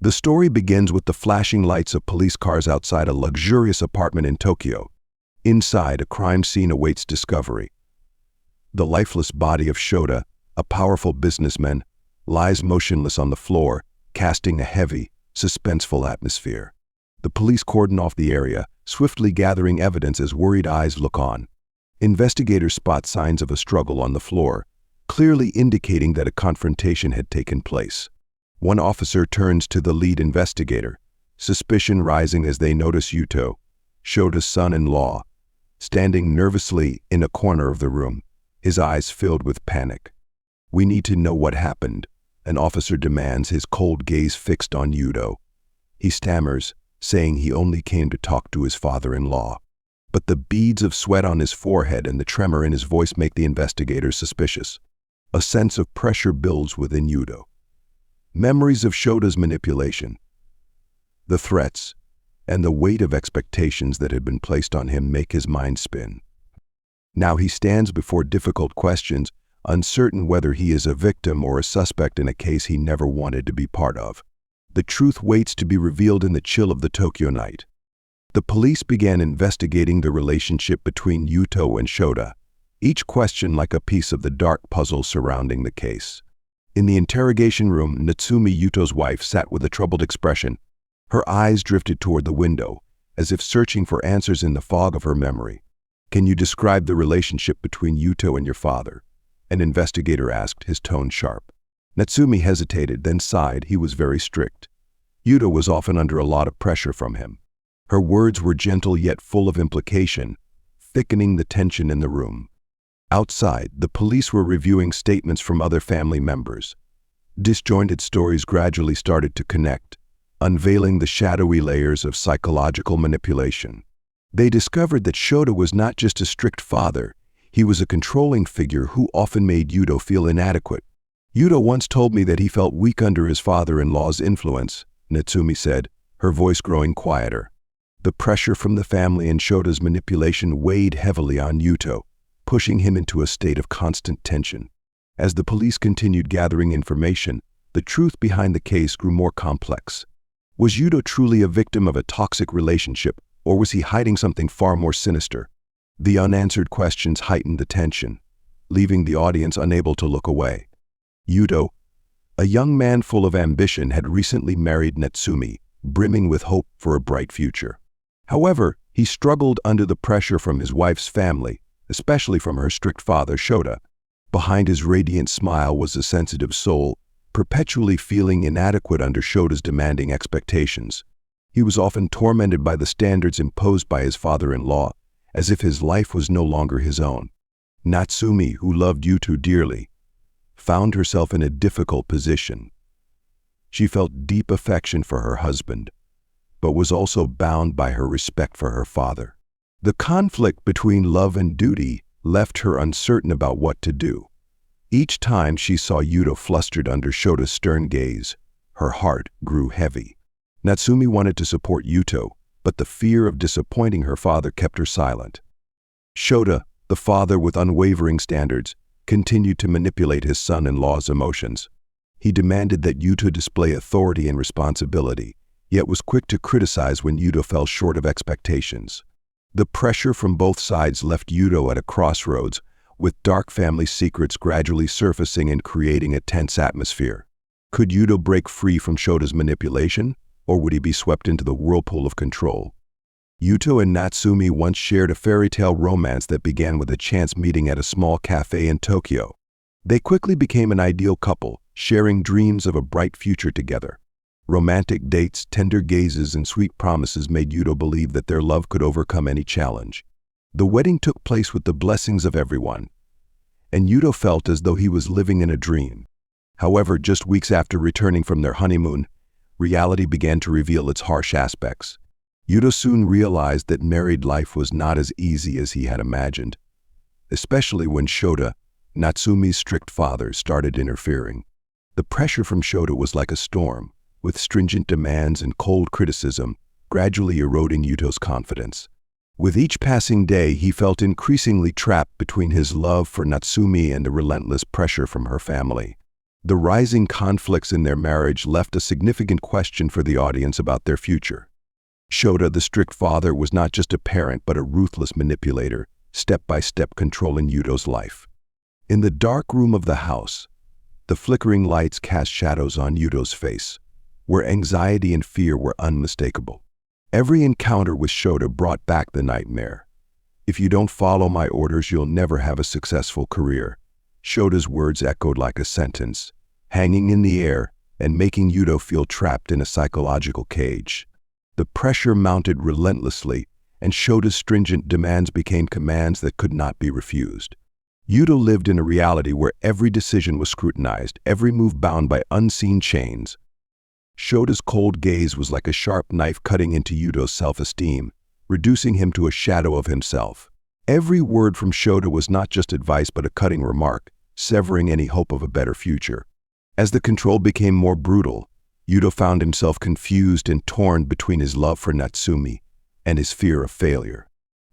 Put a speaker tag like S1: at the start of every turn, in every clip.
S1: The story begins with the flashing lights of police cars outside a luxurious apartment in Tokyo. Inside, a crime scene awaits discovery. The lifeless body of Shota, a powerful businessman, lies motionless on the floor, casting a heavy, suspenseful atmosphere. The police cordon off the area, swiftly gathering evidence as worried eyes look on. Investigators spot signs of a struggle on the floor, clearly indicating that a confrontation had taken place. One officer turns to the lead investigator, suspicion rising as they notice Yuto, Shota's son-in-law, standing nervously in a corner of the room, his eyes filled with panic. "We need to know what happened," an officer demands, his cold gaze fixed on Yuto. He stammers, saying he only came to talk to his father-in-law. But the beads of sweat on his forehead and the tremor in his voice make the investigators suspicious. A sense of pressure builds within Yuto. Memories of Shota's manipulation, the threats, and the weight of expectations that had been placed on him make his mind spin. Now he stands before difficult questions, uncertain whether he is a victim or a suspect in a case he never wanted to be part of. The truth waits to be revealed in the chill of the Tokyo night. The police began investigating the relationship between Yuto and Shota, each question like a piece of the dark puzzle surrounding the case. In the interrogation room, Natsumi, Yuto's wife, sat with a troubled expression. Her eyes drifted toward the window, as if searching for answers in the fog of her memory. "Can you describe the relationship between Yuto and your father?" an investigator asked, his tone sharp. Natsumi hesitated, then sighed. He was very strict. Yuto was often under a lot of pressure from him. Her words were gentle yet full of implication, thickening the tension in the room. Outside, the police were reviewing statements from other family members. Disjointed stories gradually started to connect, unveiling the shadowy layers of psychological manipulation. They discovered that Shota was not just a strict father, he was a controlling figure who often made Yuto feel inadequate. "Yuto once told me that he felt weak under his father-in-law's influence," Natsumi said, her voice growing quieter. The pressure from the family and Shota's manipulation weighed heavily on Yuto, pushing him into a state of constant tension. As the police continued gathering information, the truth behind the case grew more complex. Was Yuto truly a victim of a toxic relationship, or was he hiding something far more sinister? The unanswered questions heightened the tension, leaving the audience unable to look away. Yuto, a young man full of ambition, had recently married Natsumi, brimming with hope for a bright future. However, he struggled under the pressure from his wife's family, especially from her strict father, Shota. Behind his radiant smile was a sensitive soul, perpetually feeling inadequate under Shota's demanding expectations. He was often tormented by the standards imposed by his father-in-law, as if his life was no longer his own. Natsumi, who loved Yuto dearly, found herself in a difficult position. She felt deep affection for her husband, but was also bound by her respect for her father. The conflict between love and duty left her uncertain about what to do. Each time she saw Yuto flustered under Shota's stern gaze, her heart grew heavy. Natsumi wanted to support Yuto, but the fear of disappointing her father kept her silent. Shota, the father with unwavering standards, continued to manipulate his son-in-law's emotions. He demanded that Yuto display authority and responsibility, yet was quick to criticize when Yuto fell short of expectations. The pressure from both sides left Yuto at a crossroads, with dark family secrets gradually surfacing and creating a tense atmosphere. Could Yuto break free from Shota's manipulation, or would he be swept into the whirlpool of control? Yuto and Natsumi once shared a fairy tale romance that began with a chance meeting at a small cafe in Tokyo. They quickly became an ideal couple, sharing dreams of a bright future together. Romantic dates, tender gazes, and sweet promises made Yuto believe that their love could overcome any challenge. The wedding took place with the blessings of everyone, and Yuto felt as though he was living in a dream. However, just weeks after returning from their honeymoon, reality began to reveal its harsh aspects. Yuto soon realized that married life was not as easy as he had imagined, especially when Shota, Natsumi's strict father, started interfering. The pressure from Shota was like a storm, with stringent demands and cold criticism gradually eroding Yuto's confidence. With each passing day, he felt increasingly trapped between his love for Natsumi and the relentless pressure from her family. The rising conflicts in their marriage left a significant question for the audience about their future. Shota, the strict father, was not just a parent but a ruthless manipulator, step by step controlling Yuto's life. In the dark room of the house, the flickering lights cast shadows on Yuto's face, where anxiety and fear were unmistakable. Every encounter with Shota brought back the nightmare. "If you don't follow my orders, you'll never have a successful career." Shota's words echoed like a sentence, hanging in the air and making Yuto feel trapped in a psychological cage. The pressure mounted relentlessly, and Shota's stringent demands became commands that could not be refused. Yuto lived in a reality where every decision was scrutinized, every move bound by unseen chains. Shota's cold gaze was like a sharp knife cutting into Yuto's self-esteem, reducing him to a shadow of himself. Every word from Shota was not just advice but a cutting remark, severing any hope of a better future. As the control became more brutal, Yuto found himself confused and torn between his love for Natsumi and his fear of failure.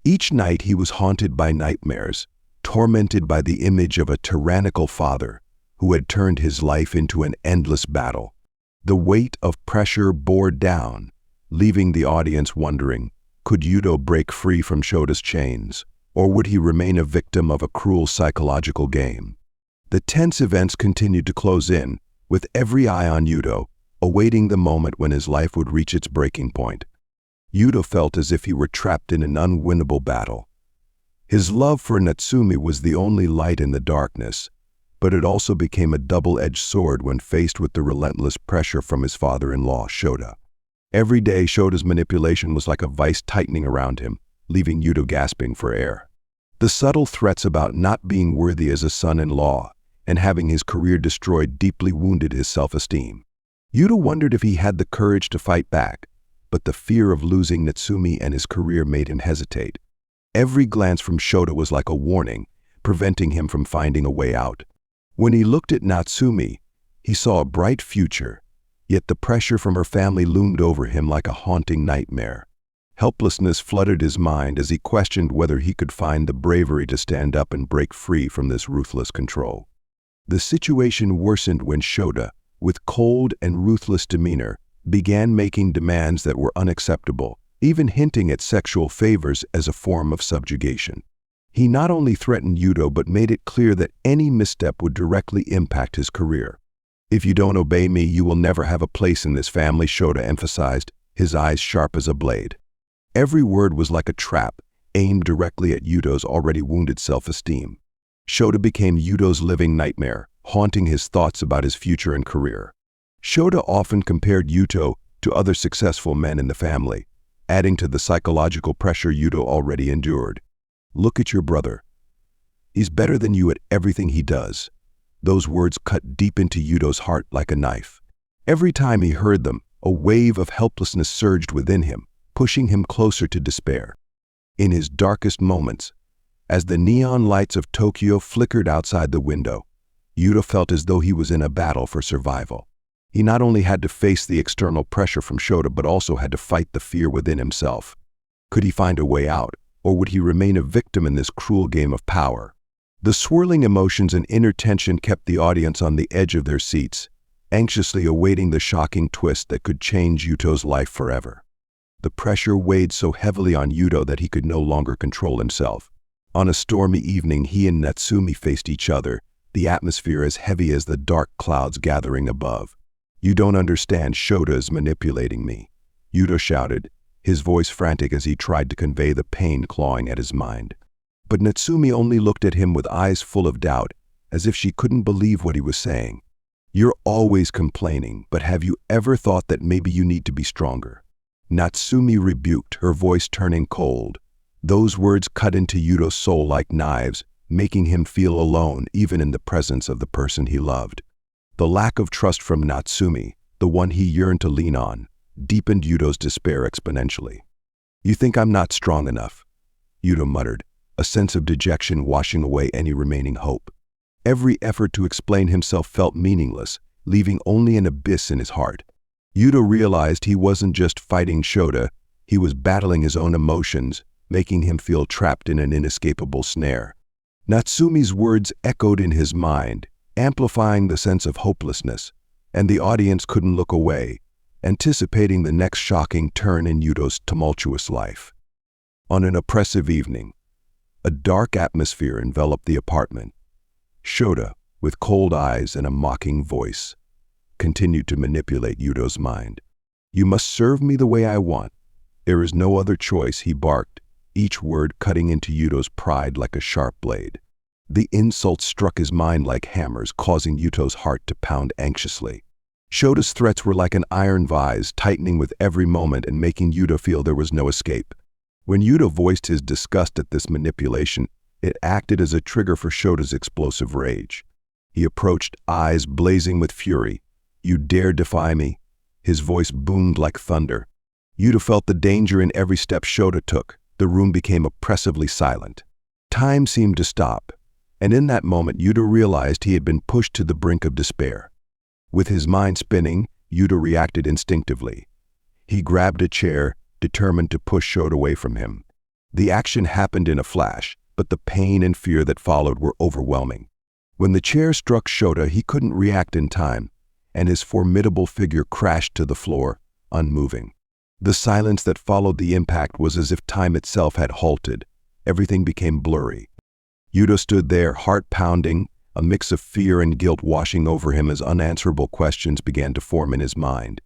S1: Each night he was haunted by nightmares, tormented by the image of a tyrannical father who had turned his life into an endless battle. The weight of pressure bore down, leaving the audience wondering, could Yuto break free from Shota's chains, or would he remain a victim of a cruel psychological game? The tense events continued to close in, with every eye on Yuto, awaiting the moment when his life would reach its breaking point. Yuto felt as if he were trapped in an unwinnable battle. His love for Natsumi was the only light in the darkness, but it also became a double-edged sword when faced with the relentless pressure from his father-in-law, Shota. Every day, Shota's manipulation was like a vice tightening around him, leaving Yuto gasping for air. The subtle threats about not being worthy as a son-in-law and having his career destroyed deeply wounded his self-esteem. Yuto wondered if he had the courage to fight back, but the fear of losing Natsumi and his career made him hesitate. Every glance from Shota was like a warning, preventing him from finding a way out. When he looked at Natsumi, he saw a bright future, yet the pressure from her family loomed over him like a haunting nightmare. Helplessness flooded his mind as he questioned whether he could find the bravery to stand up and break free from this ruthless control. The situation worsened when Shota, with cold and ruthless demeanor, began making demands that were unacceptable, even hinting at sexual favors as a form of subjugation. He not only threatened Yuto but made it clear that any misstep would directly impact his career. "If you don't obey me, you will never have a place in this family," Shota emphasized, his eyes sharp as a blade. Every word was like a trap, aimed directly at Yuto's already wounded self-esteem. Shota became Yuto's living nightmare, haunting his thoughts about his future and career. Shota often compared Yuto to other successful men in the family, adding to the psychological pressure Yuto already endured. "Look at your brother. He's better than you at everything he does." Those words cut deep into Yuto's heart like a knife. Every time he heard them, a wave of helplessness surged within him, pushing him closer to despair. In his darkest moments, as the neon lights of Tokyo flickered outside the window, Yuto felt as though he was in a battle for survival. He not only had to face the external pressure from Shota but also had to fight the fear within himself. Could he find a way out, or would he remain a victim in this cruel game of power? The swirling emotions and inner tension kept the audience on the edge of their seats, anxiously awaiting the shocking twist that could change Yuto's life forever. The pressure weighed so heavily on Yuto that he could no longer control himself. On a stormy evening, he and Natsumi faced each other, the atmosphere as heavy as the dark clouds gathering above. "You don't understand, Shota is manipulating me," Yuto shouted, his voice frantic as he tried to convey the pain clawing at his mind. But Natsumi only looked at him with eyes full of doubt, as if she couldn't believe what he was saying. "You're always complaining, but have you ever thought that maybe you need to be stronger?" Natsumi rebuked, her voice turning cold. Those words cut into Yuto's soul like knives, making him feel alone even in the presence of the person he loved. The lack of trust from Natsumi, the one he yearned to lean on, deepened Yuto's despair exponentially. "You think I'm not strong enough," Yuto muttered, a sense of dejection washing away any remaining hope. Every effort to explain himself felt meaningless, leaving only an abyss in his heart. Yuto realized he wasn't just fighting Shota, he was battling his own emotions, making him feel trapped in an inescapable snare. Natsumi's words echoed in his mind, amplifying the sense of hopelessness, and the audience couldn't look away, anticipating the next shocking turn in Yuto's tumultuous life. On an oppressive evening, a dark atmosphere enveloped the apartment. Shota, with cold eyes and a mocking voice, continued to manipulate Yuto's mind. "You must serve me the way I want. There is no other choice," he barked, each word cutting into Yuto's pride like a sharp blade. The insults struck his mind like hammers, causing Yuto's heart to pound anxiously. Shota's threats were like an iron vise, tightening with every moment and making Yuto feel there was no escape. When Yuto voiced his disgust at this manipulation, it acted as a trigger for Shota's explosive rage. He approached, eyes blazing with fury. "You dare defy me?" His voice boomed like thunder. Yuto felt the danger in every step Shota took. The room became oppressively silent. Time seemed to stop, and in that moment Yuto realized he had been pushed to the brink of despair. With his mind spinning, Yuto reacted instinctively. He grabbed a chair, determined to push Shota away from him. The action happened in a flash, but the pain and fear that followed were overwhelming. When the chair struck Shota, he couldn't react in time, and his formidable figure crashed to the floor, unmoving. The silence that followed the impact was as if time itself had halted. Everything became blurry. Yuto stood there, heart pounding, a mix of fear and guilt washing over him as unanswerable questions began to form in his mind.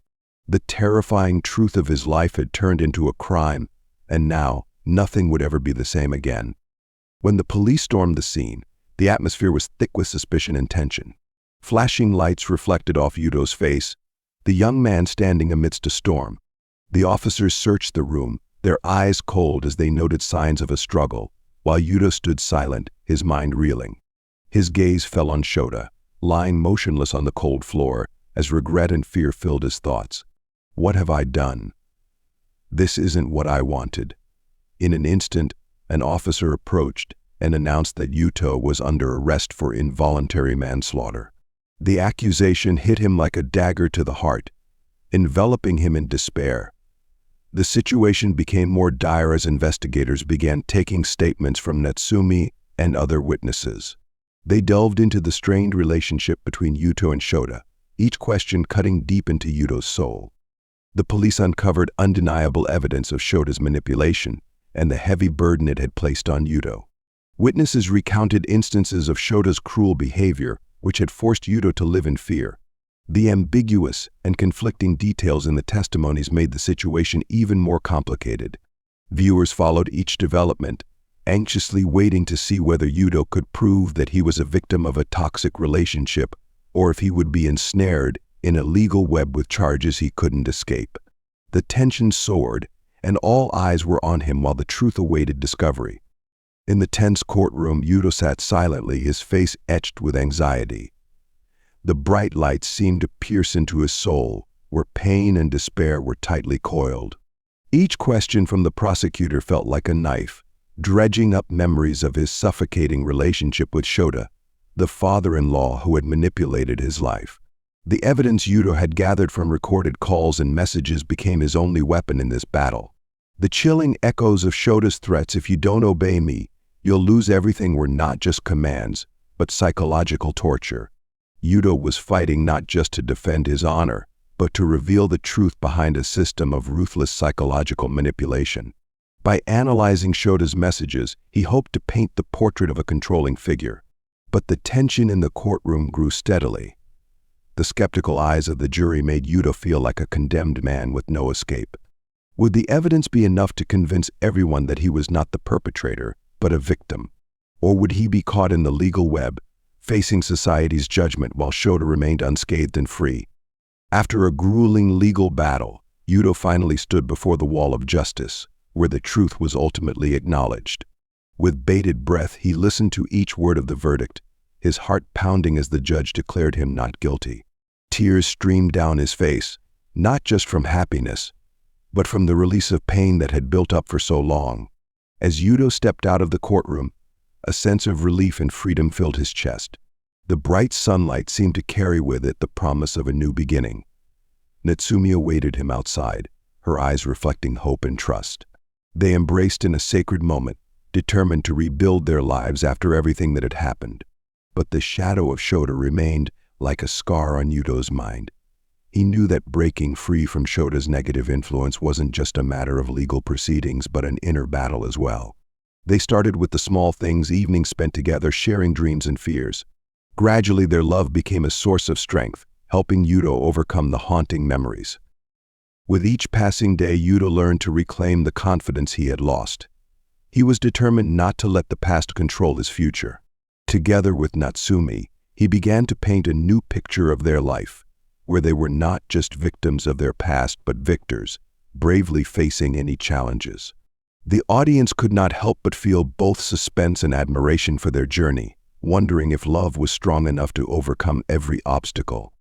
S1: The terrifying truth of his life had turned into a crime, and now nothing would ever be the same again. When the police stormed the scene, the atmosphere was thick with suspicion and tension. Flashing lights reflected off Yuto's face, the young man standing amidst a storm. The officers searched the room, their eyes cold as they noted signs of a struggle, while Yuto stood silent, his mind reeling. His gaze fell on Shota, lying motionless on the cold floor, as regret and fear filled his thoughts. "What have I done? This isn't what I wanted." In an instant, an officer approached and announced that Yuto was under arrest for involuntary manslaughter. The accusation hit him like a dagger to the heart, enveloping him in despair. The situation became more dire as investigators began taking statements from Natsumi and other witnesses. They delved into the strained relationship between Yuto and Shota, each question cutting deep into Yuto's soul. The police uncovered undeniable evidence of Shota's manipulation and the heavy burden it had placed on Yuto. Witnesses recounted instances of Shota's cruel behavior, which had forced Yuto to live in fear. The ambiguous and conflicting details in the testimonies made the situation even more complicated. Viewers followed each development, anxiously waiting to see whether Yuto could prove that he was a victim of a toxic relationship or if he would be ensnared in a legal web with charges he couldn't escape. The tension soared, and all eyes were on him while the truth awaited discovery. In the tense courtroom, Yuto sat silently, his face etched with anxiety. The bright lights seemed to pierce into his soul, where pain and despair were tightly coiled. Each question from the prosecutor felt like a knife, dredging up memories of his suffocating relationship with Shota, the father-in-law who had manipulated his life. The evidence Yuto had gathered from recorded calls and messages became his only weapon in this battle. The chilling echoes of Shota's threats, "If you don't obey me, you'll lose everything," were not just commands, but psychological torture. Yuto was fighting not just to defend his honor, but to reveal the truth behind a system of ruthless psychological manipulation. By analyzing Shota's messages, he hoped to paint the portrait of a controlling figure. But the tension in the courtroom grew steadily. The skeptical eyes of the jury made Yuto feel like a condemned man with no escape. Would the evidence be enough to convince everyone that he was not the perpetrator, but a victim? Or would he be caught in the legal web, facing society's judgment while Shota remained unscathed and free? After a grueling legal battle, Yuto finally stood before the wall of justice, where the truth was ultimately acknowledged. With bated breath, he listened to each word of the verdict, his heart pounding as the judge declared him not guilty. Tears streamed down his face, not just from happiness, but from the release of pain that had built up for so long. As Yuto stepped out of the courtroom, a sense of relief and freedom filled his chest. The bright sunlight seemed to carry with it the promise of a new beginning. Natsumi awaited him outside, her eyes reflecting hope and trust. They embraced in a sacred moment, determined to rebuild their lives after everything that had happened. But the shadow of Shota remained like a scar on Yuto's mind. He knew that breaking free from Shota's negative influence wasn't just a matter of legal proceedings, but an inner battle as well. They started with the small things, evenings spent together, sharing dreams and fears. Gradually, their love became a source of strength, helping Yuto overcome the haunting memories. With each passing day, Yuto learned to reclaim the confidence he had lost. He was determined not to let the past control his future. Together with Natsumi, he began to paint a new picture of their life, where they were not just victims of their past, but victors, bravely facing any challenges. The audience could not help but feel both suspense and admiration for their journey, wondering if love was strong enough to overcome every obstacle.